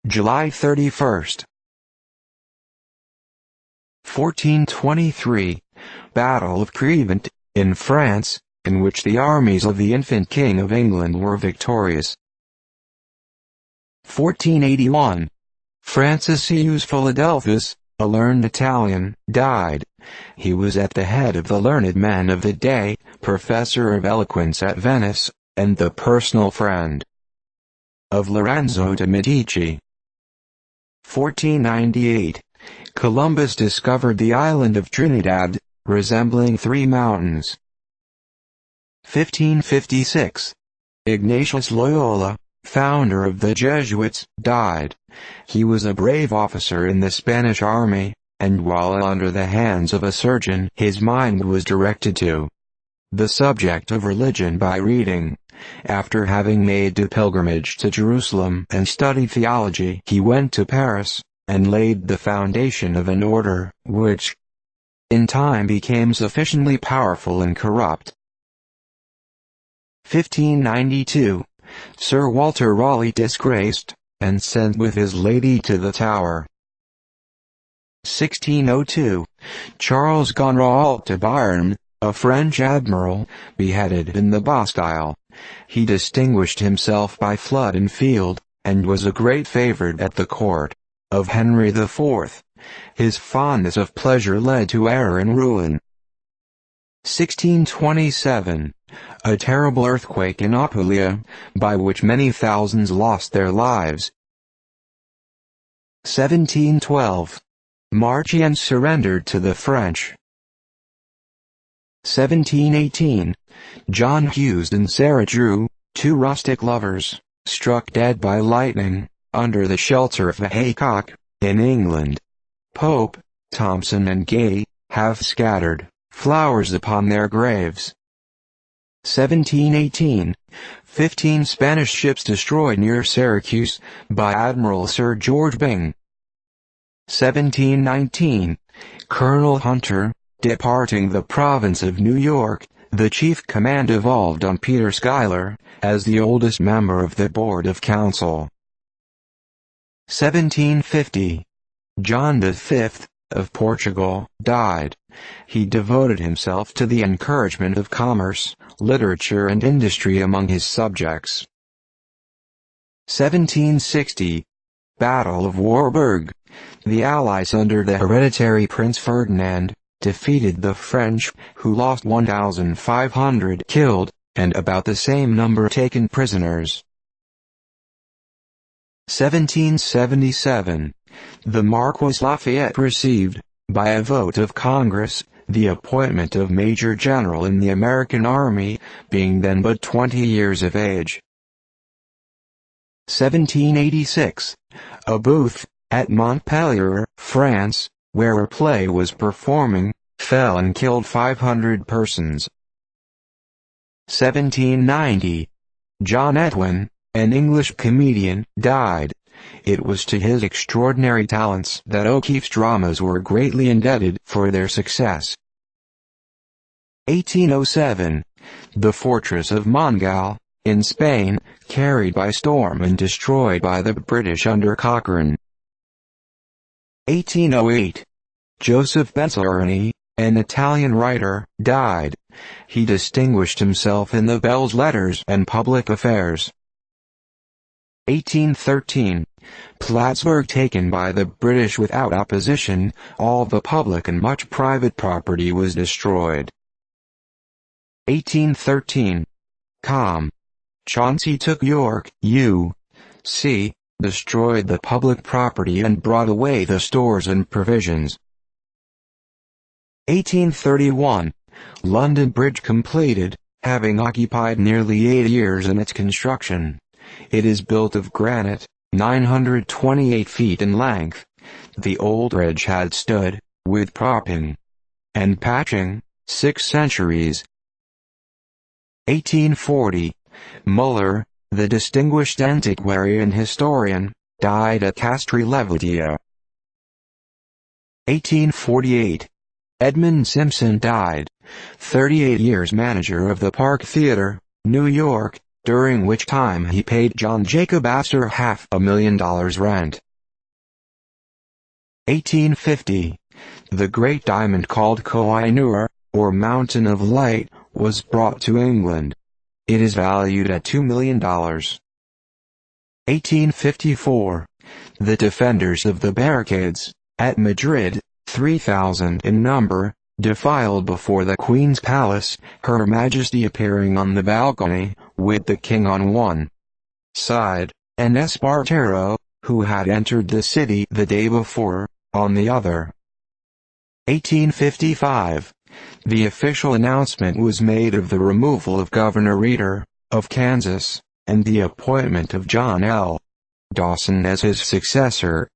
July 31st. 1423, Battle of Crevant, in France, in which the armies of the infant King of England were victorious. 1481, Franciscus Philadelphus, a learned Italian, died. He was at the head of the learned men of the day, professor of eloquence at Venice, and the personal friend of Lorenzo de' Medici. 1498, Columbus discovered the island of Trinidad, resembling three mountains. 1556, Ignatius Loyola, founder of the Jesuits, died. He was a brave officer in the Spanish army, and while under the hands of a surgeon, his mind was directed to the subject of religion by reading. After having made a pilgrimage to Jerusalem and studied theology, he went to Paris, and laid the foundation of an order, which, in time became sufficiently powerful and corrupt. 1592, Sir Walter Raleigh disgraced, and sent with his lady to the Tower. 1602, Charles Goneril de Beauharnais, a French admiral, beheaded in the Bastille. He distinguished himself by flood and field, and was a great favorite at the court of Henry IV. His fondness of pleasure led to error and ruin. 1627, a terrible earthquake in Apulia, by which many thousands lost their lives. 1712, Marchiennes surrendered to the French. 1718, John Hughes and Sarah Drew, two rustic lovers, struck dead by lightning, under the shelter of the haycock, in England. Pope, Thomson and Gay, have scattered flowers upon their graves. 1718, 15 Spanish ships destroyed near Syracuse, by Admiral Sir George Byng. 1719, Colonel Hunter, departing the province of New York, the chief command devolved on Peter Schuyler, as the oldest member of the Board of Council. 1750, John V, of Portugal, died. He devoted himself to the encouragement of commerce, literature and industry among his subjects. 1760, Battle of Warburg. The Allies under the hereditary Prince Ferdinand defeated the French, who lost 1,500 killed, and about the same number taken prisoners. 1777, the Marquis Lafayette received, by a vote of Congress, the appointment of Major General in the American Army, being then but 20 years of age. 1786, a booth, at Montpellier, France, where a play was performing, fell and killed 500 persons. 1790, John Edwin, an English comedian, died. It was to his extraordinary talents that O'Keeffe's dramas were greatly indebted for their success. 1807, the fortress of Mongal, in Spain, carried by storm and destroyed by the British under Cochrane. 1808, Joseph Benserani, an Italian writer, died. He distinguished himself in the belles lettres and public affairs. 1813, Plattsburgh taken by the British without opposition, all the public and much private property was destroyed. 1813, Chauncey took York, U.C., destroyed the public property and brought away the stores and provisions. 1831, London Bridge completed, having occupied nearly 8 years in its construction. It is built of granite, 928 feet in length. The old bridge had stood, with propping and patching, 6 centuries. 1840, Muller, the distinguished antiquary and historian, died at Castre Levadia. 1848, Edmund Simpson died, 38 years manager of the Park Theatre, New York, during which time he paid John Jacob Astor $500,000 rent. 1850. The great diamond called Koh-i-Noor, or Mountain of Light, was brought to England. It is valued at $2 million. 1854. The defenders of the barricades, at Madrid, 3,000 in number, defiled before the Queen's palace, Her Majesty appearing on the balcony, with the King on one side, and Espartero, who had entered the city the day before, on the other. 1855. The official announcement was made of the removal of Governor Reeder, of Kansas, and the appointment of John L. Dawson as his successor.